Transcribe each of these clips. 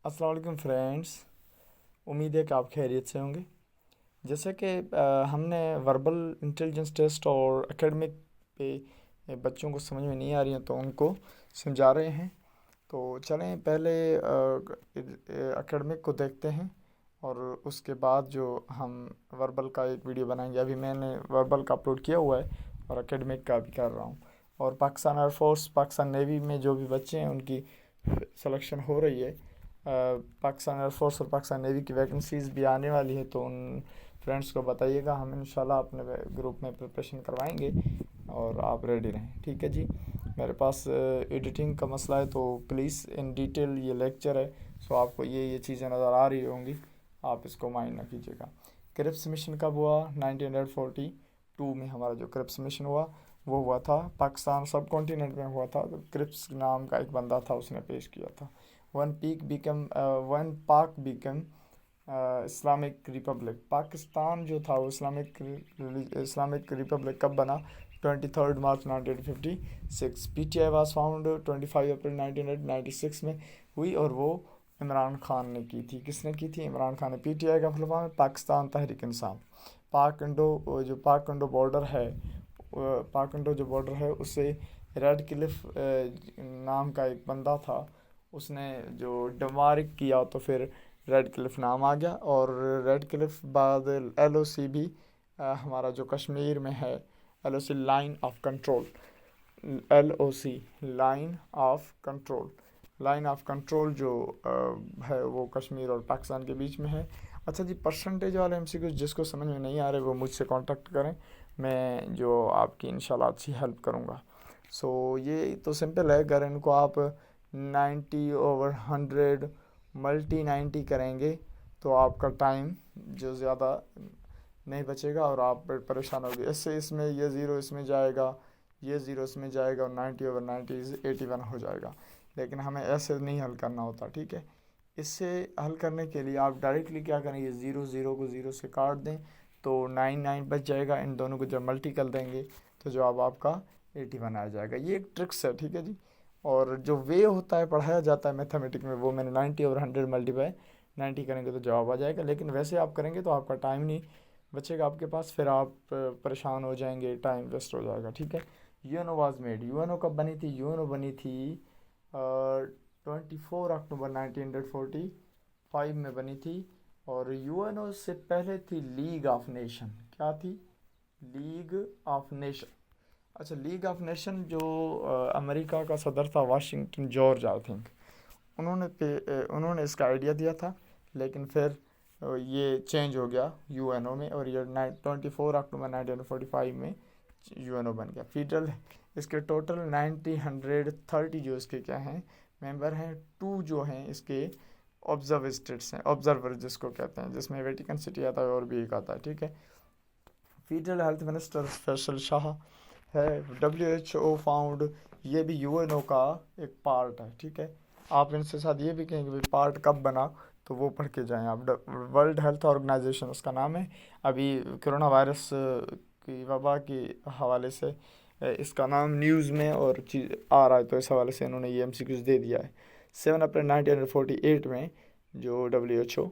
अस्सलाम वालेकुम फ्रेंड्स। उम्मीद है कि आप खैरियत से होंगे। जैसे कि हमने वर्बल इंटेलिजेंस टेस्ट और एकेडमिक पे बच्चों को समझ में नहीं आ रही हैं तो उनको समझा रहे हैं। तो चलें पहले एकेडमिक को देखते हैं और उसके बाद जो हम वर्बल का एक वीडियो बनाएंगे। अभी मैंने वर्बल का अपलोड किया हुआ है और एकेडमिक का भी कर रहा हूँ। और पाकिस्तान एयरफोर्स, पाकिस्तान नेवी में जो भी बच्चे हैं उनकी सिलेक्शन हो रही है। पाकिस्तान एयरफोर्स और पाकिस्तान नेवी की वैकेंसीज़ भी आने वाली है, तो उन फ्रेंड्स को बताइएगा। हम इंशाल्लाह अपने ग्रुप में प्रिपरेशन करवाएंगे और आप रेडी रहें, ठीक है जी। मेरे पास एडिटिंग का मसला है, तो प्लीज़ इन डिटेल ये लेक्चर है, सो आपको ये चीज़ें नज़र आ रही होंगी, आप इसको माइंड ना कीजिएगा। क्रिप्स मिशन कब हुआ? 1942 में हमारा जो क्रिप्स मिशन हुआ वो हुआ था, पाकिस्तान सब कॉन्टिनेंट में हुआ था। तो क्रिप्स नाम का एक बंदा था, उसने पेश किया था। वन पाक बिकम इस्लामिक रिपब्लिक। पाकिस्तान जो था वो इस्लामिक रिपब्लिक कब बना? 23 मार्च 1956। पीटीआई वाज फाउंड 25 अप्रैल 1996 में हुई, और वो इमरान खान ने की थी। किसने की थी? इमरान खान ने। पीटीआई का फुल फॉर्म है पाकिस्तान तहरीक इंसाफ। पाक इंडो बॉर्डर है, पाक इंडो जो बॉर्डर है उससे रेड क्लिफ नाम का एक बंदा था, उसने जो डमारिक किया तो फिर रेड क्लिफ नाम आ गया। और रेड क्लिफ बाद एलओसी भी हमारा जो कश्मीर में है, LOC line of control, LOC line of control जो है वो कश्मीर और पाकिस्तान के बीच में है। अच्छा जी, परसेंटेज वाले एमसीक्यू जिसको समझ में नहीं आ रहे वो मुझसे कांटेक्ट करें, मैं जो आपकी इंशाल्लाह अच्छी हेल्प करूँगा। ये तो सिंपल है। अगर इनको आप 90/100 मल्टी 90 करेंगे तो आपका टाइम जो ज़्यादा नहीं बचेगा और आप परेशान होगे। इससे इसमें ये ज़ीरो इसमें जाएगा, ये ज़ीरो इसमें जाएगा, और 90/90 81 हो जाएगा। लेकिन हमें ऐसे नहीं हल करना होता, ठीक है। इससे हल करने के लिए आप डायरेक्टली क्या करेंगे, ज़ीरो ज़ीरो को ज़ीरो से काट दें तो 9 बच जाएगा। इन दोनों को जब मल्टी कर देंगे तो जवाब आपका 81 आ जाएगा। ये एक ट्रिक्स है, ठीक है जी। और जो वे होता है, पढ़ाया जाता है मैथमेटिक में, वो मैंने 90/100 मल्टीप्लाई 90 करेंगे तो जवाब आ जाएगा। लेकिन वैसे आप करेंगे तो आपका टाइम नहीं बचेगा आपके पास, फिर आप परेशान हो जाएंगे, टाइम वेस्ट हो जाएगा, ठीक है। UNO was made. यूएनओ कब बनी थी? यूएनओ बनी थी 24 अक्टूबर 1945 में बनी थी। और यूएनओ से पहले थी लीग ऑफ नेशन। क्या थी? League of nation. अच्छा, लीग ऑफ नेशन जो अमेरिका का सदर था, वाशिंगटन जॉर्ज आई थिंक, उन्होंने इसका आइडिया दिया था। लेकिन फिर ये चेंज हो गया यूएनओ में, और ये 24 अक्टूबर 1945 में यूएनओ बन गया फेडरल। इसके टोटल 130 जो इसके क्या हैं मेंबर हैं। 2 जो हैं इसके ऑब्जर्व स्टेट्स हैं, ऑब्जर्वर जिसको कहते हैं, जिसमें वेटिकन सिटी आता है और भी एक आता है, ठीक है। Federal health minister Faisal Shah है। WHO फाउंड, ये भी यूएनओ का एक पार्ट है, ठीक है। आप इनसे साथ ये भी कहेंगे भाई पार्ट कब बना, तो वो पढ़ के जाएं आप। वर्ल्ड हेल्थ ऑर्गेनाइजेशन उसका नाम है। अभी कोरोना वायरस की वबा के हवाले से इसका नाम न्यूज़ में और चीज़ आ रहा है, तो इस हवाले से इन्होंने ये एमसीक्यूज दे दिया है। 7 अप्रैल 1948 में जो WHO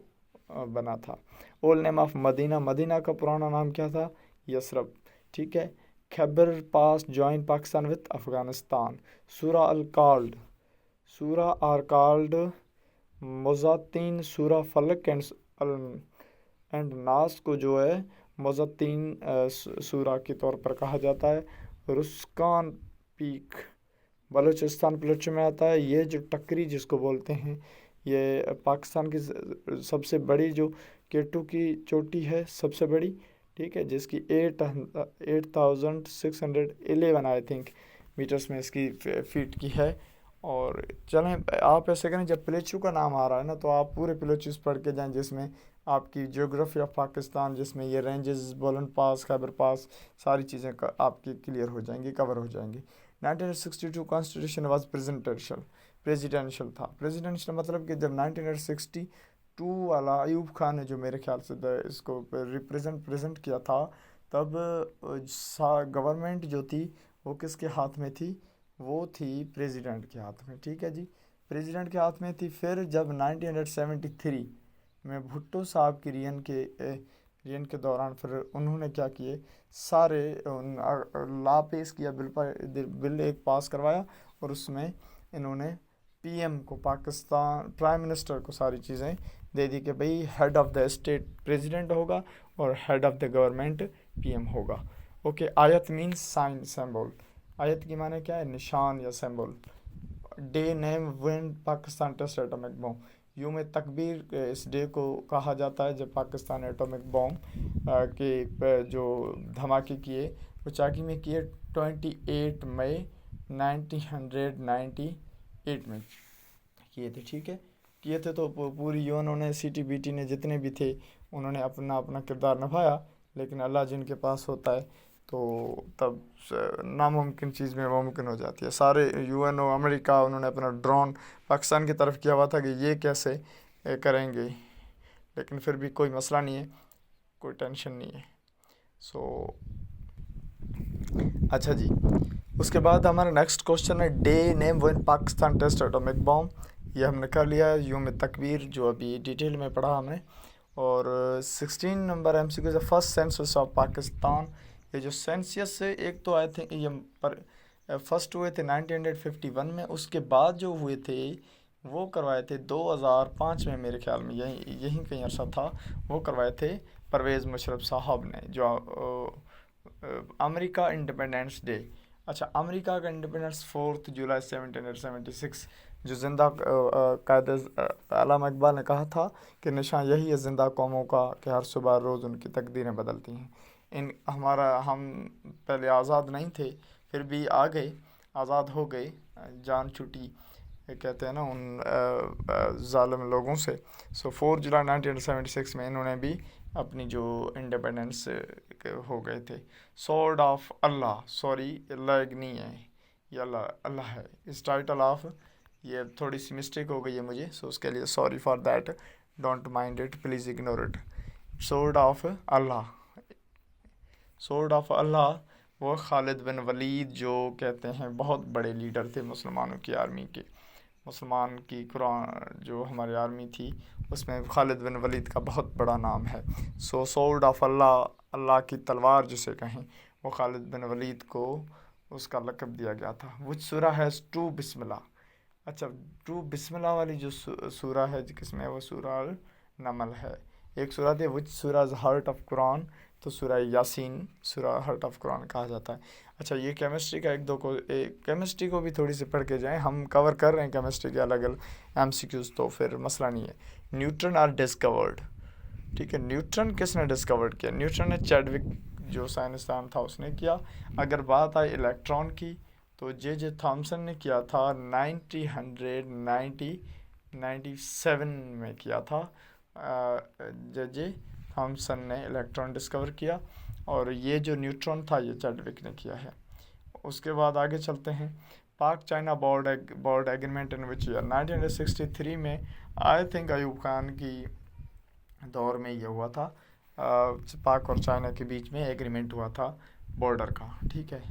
बना था। Old name of Medina. Medina का पुराना नाम क्या था? यसरब, ठीक है। Khyber pass join Pakistan with Afghanistan. सूरा आर कॉल्ड मुज़ातीन। सूरा फलक एंड नास को जो है मुज़ातीन सूरा के तौर पर कहा जाता है। रुस्कान पीक बलूचिस्तान प्लेटो में आता है। ये जो टकरी जिसको बोलते हैं, ये पाकिस्तान की सबसे बड़ी जो केटू की चोटी है, सबसे बड़ी, ठीक है, जिसकी 8611 आई थिंक मीटर्स में इसकी फीट की है। और चलें आप ऐसे करें, जब प्लेचू का नाम आ रहा है ना, तो आप पूरे प्लेचूस पढ़ के जाएं, जिसमें आपकी ज्योग्राफी ऑफ पाकिस्तान, जिसमें ये रेंजेस, बोलन पास, खैबर पास, सारी चीज़ें आपकी क्लियर हो जाएंगी, कवर हो जाएंगी। 1962 कॉन्स्टिट्यूशन वाज प्रेजिडेंशियल था। प्रेजिडेंशियल मतलब कि जब 1962 वाला अयूब खान ने जो मेरे ख्याल से इसको प्रेजेंट किया था, तब गवर्नमेंट जो थी वो किसके हाथ में थी? वो थी प्रेसिडेंट के हाथ में, ठीक है जी। प्रेसिडेंट के हाथ में थी। फिर जब 1973 में भुट्टो साहब की रियन के दौरान फिर उन्होंने क्या किए, सारे ला पेश किया, बिल एक पास करवाया और उसमें इन्होंने पीएम को, पाकिस्तान प्राइम मिनिस्टर को सारी चीज़ें दे दी कि भाई head of the state president होगा और head of the government PM होगा। ओके, आयत मीन्स साइन, सिंबल। आयत की माने क्या है, निशान या symbol. Day name when Pakistan test atomic bomb, यूम तकबीर इस डे को कहा जाता है जब पाकिस्तान एटॉमिक बॉम्ब के जो धमाके किए वो चाकी में किए 28 मई 1998 में किए थे। ठीक है, किए थे तो पूरी यूएनओ ने, सीटीबीटी ने, जितने भी थे उन्होंने अपना अपना किरदार निभाया, लेकिन अल्लाह जिनके पास होता है तो तब नामुमकिन चीज़ में मुमकिन हो जाती है। सारे यूएनओ, अमेरिका, उन्होंने अपना ड्रोन पाकिस्तान की तरफ किया हुआ था कि ये कैसे करेंगे, लेकिन फिर भी कोई मसला नहीं है, कोई टेंशन नहीं है। अच्छा जी, उसके बाद हमारा नेक्स्ट क्वेश्चन है day name when Pakistan test atomic bomb. ये हमने कर लिया है, यूम तकबीर जो अभी डिटेल में पढ़ा हमने। और 16 number MCQ the first census of Pakistan. ये जो सेंसस है, एक तो आए थे ये पर फर्स्ट हुए थे 1951 में, उसके बाद जो हुए थे वो करवाए थे 2005 में, मेरे ख्याल में यहीं कहीं अरसा था, वो करवाए थे परवेज़ मुशर्रफ साहब ने, जो अमेरिका इंडिपेंडेंस डे। अच्छा, अमेरिका का इंडिपेंडेंस 4 जुलाई 1776, जो जिंदा कायद अल्लामा इकबाल ने कहा था कि निशान यही है जिंदा कौमों का कि हर सुबह रोज़ उनकी तकदीरें बदलती हैं। हम पहले आज़ाद नहीं थे, फिर भी आ गए, आज़ाद हो गए, जान छुटी कहते हैं ना उन ज़ालिम लोगों से। 4 जुलाई 1976 में इन्होंने भी अपनी जो इंडिपेंडेंस हो गए थे। सॉर्ड ऑफ अल्लाह, सॉरी अल्लाह एक नहीं है, ये अल्लाह है। इस टाइटल ऑफ, ये थोड़ी सी मिस्टेक हो गई है मुझे, सो उसके लिए sorry for that, don't mind it, please ignore it. Sword of अल्लाह, सॉर्ड ऑफ अल्लाह वो खालिद बिन वलीद जो कहते हैं बहुत बड़े लीडर थे मुसलमानों की आर्मी के। मुसलमान की कुरान जो हमारी आर्मी थी उसमें खालिद बिन वलीद का बहुत बड़ा नाम है। सॉर्ड ऑफ अल्लाह, अल्लाह की तलवार जिसे कहें, वो खालिद बिन वलीद को उसका लक़ब दिया गया था। विच सूरा है टू बिस्मिल्लाह। अच्छा, टू बिस्मिल्लाह वाली जो सूरा है किसमें, वो सूरा नमल है। एक सूरा थी विच सूरा इज़ हार्ट ऑफ कुरान, तो सूरा यासीन सूरा हार्ट ऑफ कुरान कहा जाता है। अच्छा, ये केमिस्ट्री का केमिस्ट्री को भी थोड़ी सी पढ़ के जाएँ, हम कवर कर रहे हैं केमिस्ट्री के अलग अलग एमसीक्यूज़, तो फिर मसला नहीं है। न्यूट्रन आर डिस्कवर्ड, ठीक है, न्यूट्रन किसने डिस्कवर्ड किया? न्यूट्रन ने, चैडविक जो साइंसदान था उसने किया। अगर बात आई इलेक्ट्रॉन की तो जे थॉमसन ने किया था 1997 में किया था। जे थॉमसन ने इलेक्ट्रॉन डिस्कवर किया, और ये जो न्यूट्रॉन था ये चैडविक ने किया है। उसके बाद आगे चलते हैं। Pak China border agreement in which year? 1963 में, आई थिंक अयूब खान की दौर में ये हुआ था। पाक और चाइना के बीच में एग्रीमेंट हुआ था बॉर्डर का, ठीक है।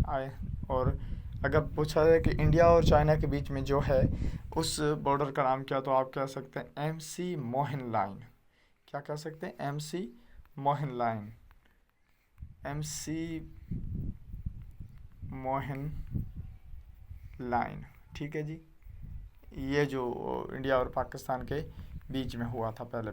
और अगर पूछा जाए कि इंडिया और चाइना के बीच में जो है उस बॉर्डर का नाम क्या, तो आप कह सकते हैं MC मोहन लाइन। क्या कह सकते हैं? MC Mohan line, MC Mohan line, ठीक है जी। ये जो इंडिया और पाकिस्तान के बीच में हुआ था पहले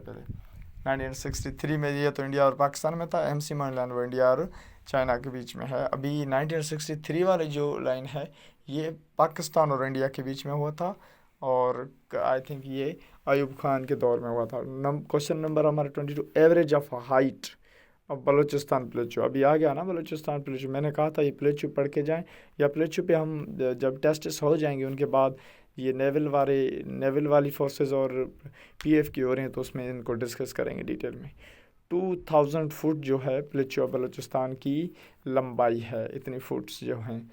1963 में, ये तो इंडिया और पाकिस्तान में था। MC मोहन लाइन वो इंडिया और चाइना के बीच में है। अभी 1963 वाली जो लाइन है ये पाकिस्तान और इंडिया के बीच में हुआ था, और आई थिंक ये अयूब खान के दौर में हुआ था। क्वेश्चन नंबर हमारा 22, एवरेज ऑफ हाइट अब बलूचिस्तान प्लेटू। अभी आ गया ना बलूचिस्तान प्लेटू, मैंने कहा था ये प्लेटू पढ़ के जाएं, या प्लेटू पे हम जब टेस्ट हो जाएंगे उनके बाद ये नेवल वाली फोर्सेस और PF की हो रही हैं तो उसमें इनको डिस्कस करेंगे डिटेल में। 2000 फुट जो है प्लेटू बलूचिस्तान की लंबाई है, इतनी फुट्स जो हैं।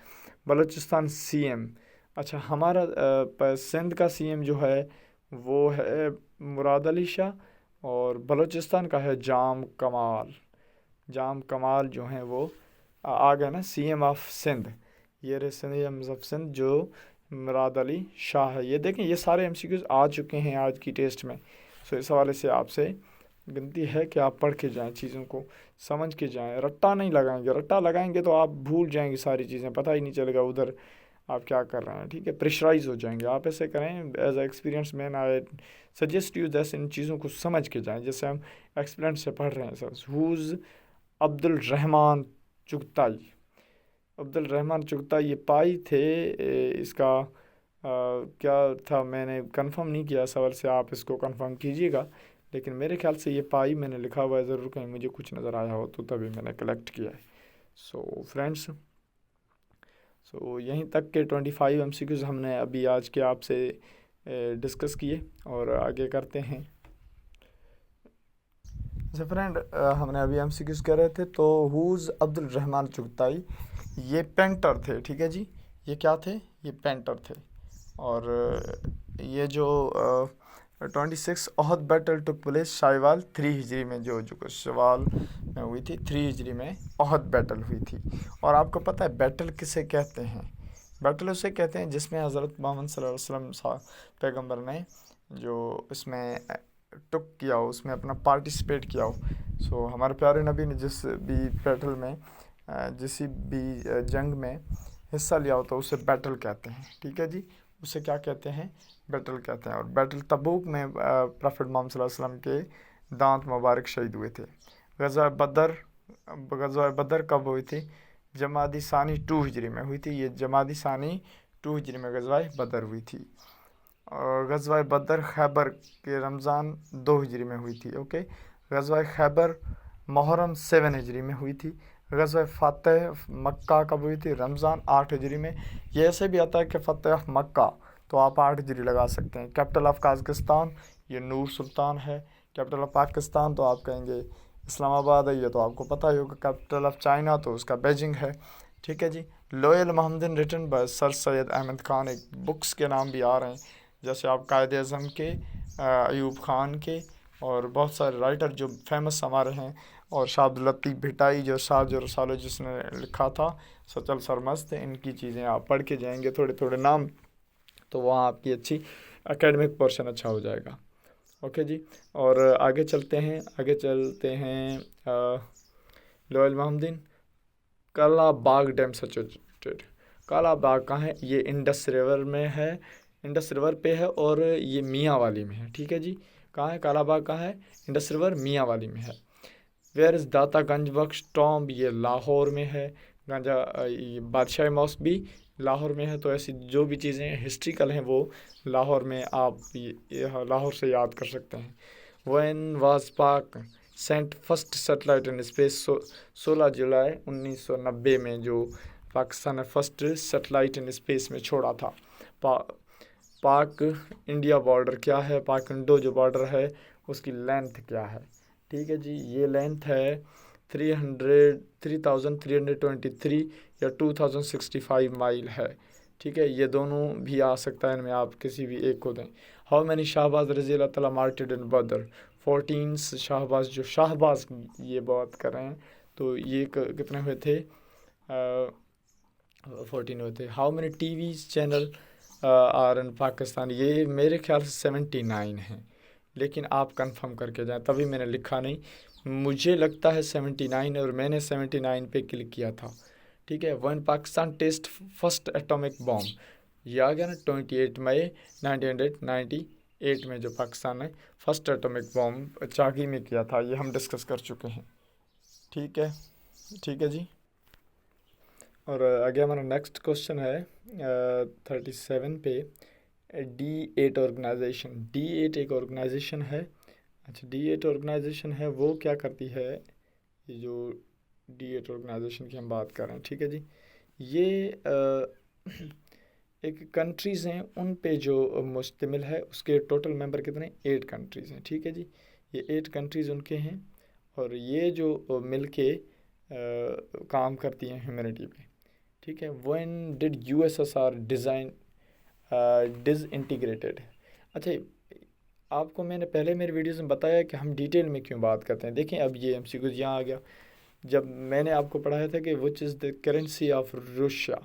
बलूचिस्तान CM, अच्छा हमारा सिंध का CM जो है वो है मुराद अली शाह, और बलूचिस्तान का है जाम कमाल जो हैं वो आ गए ना CM ऑफ सिंध। ये रहे CM ऑफ सिंध जो मुराद अली शाह है। ये देखें, ये सारे एमसीक्यूज आ चुके हैं आज की टेस्ट में। सो इस हवाले से आपसे विनती है कि आप पढ़ के जाएँ, चीज़ों को समझ के जाएँ, रट्टा नहीं लगाएंगे। रट्टा लगाएंगे तो आप भूल जाएंगे सारी चीज़ें, पता ही नहीं चलेगा उधर आप क्या कर रहे हैं। ठीक है, प्रेशराइज हो जाएंगे। आप ऐसे करें, as a experience man I suggest you जैसे इन चीज़ों को समझ के जाएँ, जैसे हम एक्सपीरियंस से पढ़ रहे हैं। Sir who's Abdul Rahman Chughtai. अब्दुल रहमान चुगताई ये पाई थे। इसका क्या था मैंने कंफर्म नहीं किया सवाल से, आप इसको कंफर्म कीजिएगा। लेकिन मेरे ख्याल से ये पाई मैंने लिखा हुआ है, ज़रूर कहीं मुझे कुछ नज़र आया हो तो तभी मैंने कलेक्ट किया है। सो फ्रेंड्स, सो यहीं तक के 25 एमसीक्यूज़ हमने अभी आज के आपसे डिस्कस किए और आगे करते हैं। जैसे फ्रेंड हमने अभी एमसीक्यूज़ कर रहे थे, तो हुज़ अब्दुल रहमान चुगताई ये पेंटर थे। ठीक है जी, ये क्या थे? ये पेंटर थे। और ये जो 26 ओहद बैटल टुक प्लेस शायवाल 3 हिजरी में, जो शवाल में हुई थी, 3 हिजरी में ओहद बैटल हुई थी। और आपको पता है बैटल किसे कहते हैं? बैटल उसे कहते हैं जिसमें हज़रत मोहम्मद सल्लल्लाहु अलैहि वसल्लम पैगम्बर ने जो इसमें टुक किया हो, उसमें अपना पार्टिसिपेट किया हो। सो हमारे प्यारे नबी ने जिस भी बैटल में जिस भी जंग में हिस्सा लिया हो तो उसे बैटल कहते हैं। ठीक है जी, उसे क्या कहते हैं? बैटल कहते हैं। और बैटल तबूक में प्रॉफेट मोहम्मद सल्लल्लाहु अलैहि वसल्लम के दांत मुबारक शहीद हुए थे। गज़वा बदर कब हुई थी? जमादी सानी 2 हिजरी में हुई थी। ये जमादी सानी 2 हिजरी में गज़वा बदर हुई थी। और गज़वा बदर खैबर के रमज़ान 2 हिजरी में हुई थी। ओके, गज़वा खैबर मुहर्रम 7 हिजरी में हुई थी। गज़वा फ़तह मक्का कब हुई थी? रमज़ान 8 हिजरी में। ये ऐसे भी आता है कि फ़तह मक्का, तो आप 8 हिजरी लगा सकते हैं। कैपिटल ऑफ काज़किस्तान ये नूर सुल्तान है। कैपिटल ऑफ पाकिस्तान तो आप कहेंगे इस्लामाबाद है, ये तो आपको पता ही होगा। कैपिटल ऑफ चाइना तो उसका बीजिंग है। ठीक है जी। Loyal Mohammedan written by sir Syed Ahmed Khan. एक बुक्स के नाम भी आ रहे हैं, जैसे आप कायद-ए-आज़म के, अयूब खान के, और बहुत सारे राइटर जो फेमस हमारे हैं। और शाह अब्दुल लतीफ़ भिटाई जो शाह जो रसालो जिसने लिखा था, सचल सरमस्त। इनकी चीज़ें आप पढ़ के जाएंगे थोड़े थोड़े नाम, तो वहाँ आपकी अच्छी एकेडमिक पोर्शन अच्छा हो जाएगा। ओके जी, और आगे चलते हैं लोयल मोहम्मदन काला बाग डैम सिचुएटेड। काला बाग कहाँ है? ये इंडस रिवर में है, इंडस रिवर पे है, और ये मियाँ वाली में है। ठीक है जी, कहाँ है काला बाग? कहाँ है? इंडस रिवर मियाँ वाली में है। वेयर इज़ दाता गंज बख्श टॉम्ब? ये लाहौर में है। गांजा बादशाह मॉस्क भी लाहौर में है। तो ऐसी जो भी चीज़ें हिस्ट्रिकल हैं वो लाहौर में आप लाहौर से याद कर सकते हैं। When was Pak sent first satellite in space? 16 जुलाई 1990 में जो पाकिस्तान ने फर्स्ट सैटेलाइट इन स्पेस में छोड़ा था। पाक इंडिया बॉर्डर क्या है? पाक इंडो जो बॉर्डर है उसकी लेंथ क्या है? ठीक है जी, ये लेंथ है 3323 या 2065 माइल है। ठीक है, ये दोनों भी आ सकता है, इनमें आप किसी भी एक को दें। हाउ मैनी शाहबाज रज़ी अल्लाह तआला मार्टिड इन बदर? 14 शाहबाज। जो शाहबाज ये बात कर रहे हैं तो ये कितने हुए थे? 14 हुए थे। How many TV channel are in Pakistan? ये मेरे ख्याल से 79 हैं, लेकिन आप कंफर्म करके जाएं, तभी मैंने लिखा नहीं। मुझे लगता है 79 और मैंने 79 पे क्लिक किया था। ठीक है। When Pakistan test first atomic bomb, ये आ गया ना 28 मई 1998 में जो पाकिस्तान ने फर्स्ट एटॉमिक बॉम्ब चागी में किया था, ये हम डिस्कस कर चुके हैं। ठीक है, ठीक है जी। और आगे हमारा नेक्स्ट क्वेश्चन है 37 पे। D8 ऑर्गेनाइजेशन, D8 एक ऑर्गेनाइजेशन है। अच्छा, D8 ऑर्गेनाइजेशन है, वो क्या करती है? ये जो D8 ऑर्गेनाइजेशन की हम बात कर रहे हैं, ठीक है जी, ये एक कंट्रीज़ हैं उन पे जो मुश्तमिल है। उसके टोटल मेंबर कितने? 8 कंट्रीज़ हैं। ठीक है जी, ये 8 कंट्रीज़ उनके हैं, और ये जो मिल के काम करती हैं ह्यूमैनिटी पे। ठीक है। When did USSR design disintegrated? अच्छा, आपको मैंने पहले मेरे वीडियोस में बताया कि हम डिटेल में क्यों बात करते हैं। देखें, अब ये MCQ यहाँ आ गया। जब मैंने आपको पढ़ाया था कि which is the currency of Russia,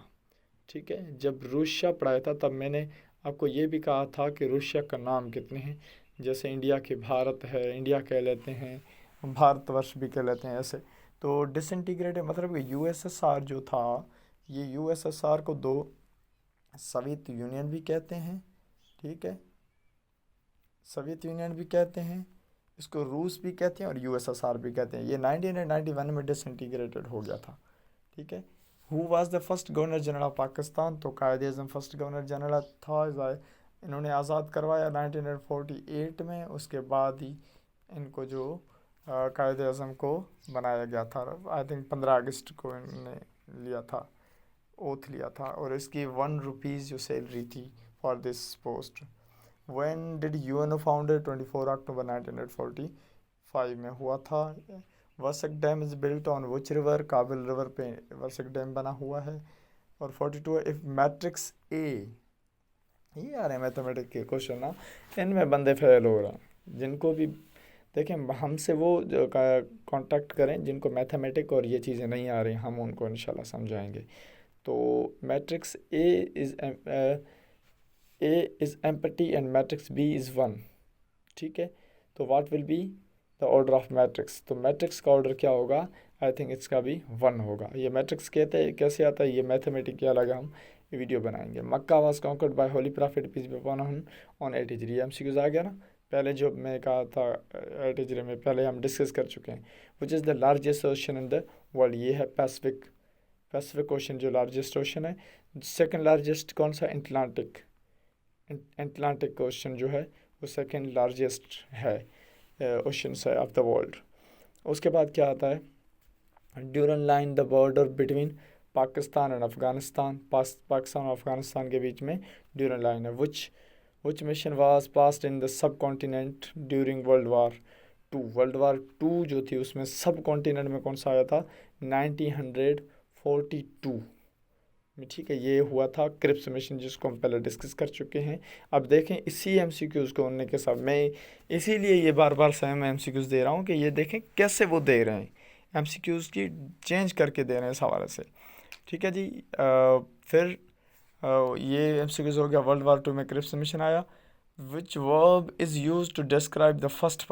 ठीक है। जब रूसिया पढ़ाया था तब मैंने आपको ये भी कहा था कि रूसिया का नाम कितने हैं, जैसे इंडिया के भारत है, इंडिया कह लेते हैं, भारतवर्ष भी कह लेते हैं ऐसे। तो डिसइंटीग्रेटेड मतलब कि यूएसएसआर जो था, ये यूएसएसआर को दो सोवियत यूनियन भी कहते हैं, ठीक है, सोवियत यूनियन भी कहते हैं, इसको रूस भी कहते हैं और यूएसएसआर भी कहते हैं। ये 1991 में डिसइंटीग्रेटेड हो गया था, ठीक है। Who was the first governor general of Pakistan, तो कायद आज़म फर्स्ट गवर्नर जनरल था। इन्होंने आज़ाद करवाया 1948 में, उसके बाद ही इनको जो कायद आज़म को बनाया गया था। आई थिंक 15 अगस्त को इन्होंने लिया था, ओथ लिया था, और इसकी ₹1 जो सैलरी थी for this post. When did UNO founded? 24 अक्टूबर 1945 में हुआ था। Warsak dam is built on which river, काबिल रिवर पे वर्सक डैम बना हुआ है। और 42 इफ मैट्रिक्स ए, ये आ रहे हैं मैथमेटिक्स के क्वेश्चन ना, इनमें बंदे फेल हो रहे हैं। जिनको भी देखें हमसे वो कांटेक्ट करें जिनको मैथमेटिक और ये चीज़ें नहीं आ रही, हम उनको इंशाल्लाह समझाएंगे। तो matrix A is empty and matrix B is 1, ठीक है। तो what will be the order of matrix, तो मैट्रिक्स का ऑर्डर क्या होगा, आई थिंक इसका भी 1 होगा। ये मैट्रिक्स कहते हैं कैसे आता है, ये मैथमेटिक क्या लगा, हम वीडियो बनाएंगे। Mecca was conquered by holy prophet peace be upon him on 8 हिजरी, एमसीक्यूज आ गया ना। पहले जो मैं कहा था 8 हिजरी में, पहले हम डिस्कस कर चुके हैं। Which is the largest ocean in the world, ये है पैसिफिक ओशन जो लार्जेस्ट ओशन है। सेकेंड लार्जेस्ट कौन सा, एटलांटिक ओशन जो है वो सेकेंड लार्जेस्ट है ओशन है ऑफ द वर्ल्ड। उसके बाद क्या आता है, Durand line the border between Pakistan and Afghanistan, Pakistan और अफ़गानिस्तान के बीच में ड्यूरन लाइन है। विच mission was passed in the sub continent during world war to जो थी उसमें सब कॉन्टिनेंट में कौन सा आया था, 1942 में, ठीक है। ये हुआ था क्रिप्स मिशन जिसको हम पहले डिस्कस कर चुके हैं। अब देखें इसी एमसीक्यूज़ को उनने के साथ, मैं इसीलिए ये बार बार सेम एमसीक्यूज़ दे रहा हूँ कि ये देखें कैसे वो दे रहे हैं, एमसीक्यूज़ की चेंज करके दे रहे हैं इस हवाले से, ठीक है जी। फिर ये एमसीक्यूज़ हो गया। वर्ल्ड वार 2 में क्रिप्स मिशन आया। Which verb is use to describe the first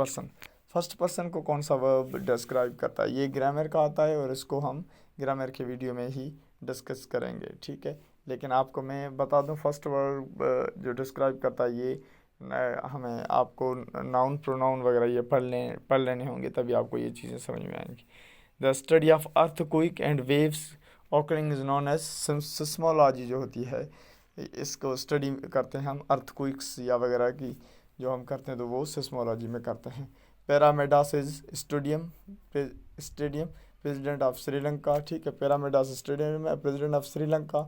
person को कौन सा वर्ब डिस्क्राइब करता है, ये ग्रामर का आता है और इसको हम ग्रामर के वीडियो में ही डिस्कस करेंगे, ठीक है। लेकिन आपको मैं बता दूं फर्स्ट वर्ब जो डिस्क्राइब करता है ये हमें आपको नाउन प्रोनाउन वगैरह ये पढ़ लेने होंगे, तभी आपको ये चीज़ें समझ में आएंगी। The study of earthquake and waves occurring is known as seismology जो होती है, इसको स्टडी करते हैं हम अर्थक्वेक्स या वगैरह की जो हम करते हैं तो वो सिस्मोलॉजी में करते हैं। Premadasa is stadium president of Sri Lanka, ठीक है। पैरामेडास स्टेडियम में प्रेसिडेंट ऑफ श्रीलंका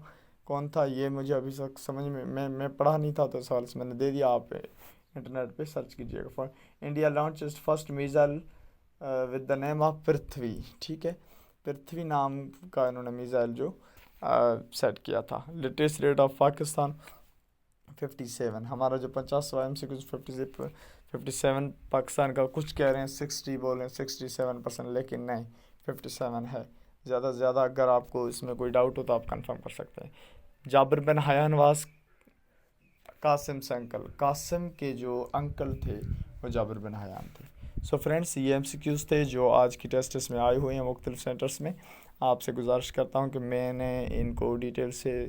कौन था, ये मुझे अभी तक समझ में मैं पढ़ा नहीं था तो सवाल से मैंने दे दिया, आप इंटरनेट पे सर्च कीजिएगा। For India launch is first missile with the name of Prithvi, ठीक है। पृथ्वी नाम का इन्होंने मिसाइल जो सेट किया था। लिटरेसी रेट ऑफ पाकिस्तान 57, हमारा जो 50वां MCQ 57, पाकिस्तान का कुछ कह रहे हैं 60 बोल रहे हैं 67%, लेकिन नहीं 57 है। ज़्यादा से ज़्यादा अगर आपको इसमें कोई डाउट हो तो आप कंफर्म कर सकते हैं। जाबिर बिन हयान वास कासिम से अंकल, कासिम के जो अंकल थे वो जाबिर बिन हयान थे। सो फ्रेंड्स, ये MCQs थे जो आज की टेस्ट में आए हुए हैं मुख्तलिफ सेंटर्स में। आपसे गुजारिश करता हूँ कि मैंने इनको डिटेल से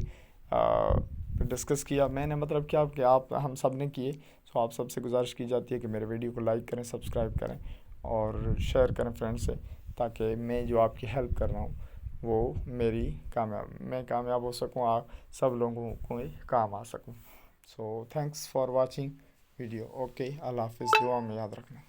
डिस्कस किया, मैंने मतलब क्या कि आप हम सब ने किए। सो आप सबसे गुजारिश की जाती है कि मेरे वीडियो को लाइक करें, सब्सक्राइब करें और शेयर करें फ्रेंड्स से, ताकि मैं जो आपकी हेल्प कर रहा हूँ वो मैं कामयाब हो सकूँ, आप सब लोगों को काम आ सकूँ। So thanks for watching video. Okay, अल्लाह हाफिज़, दुआ में याद रखना।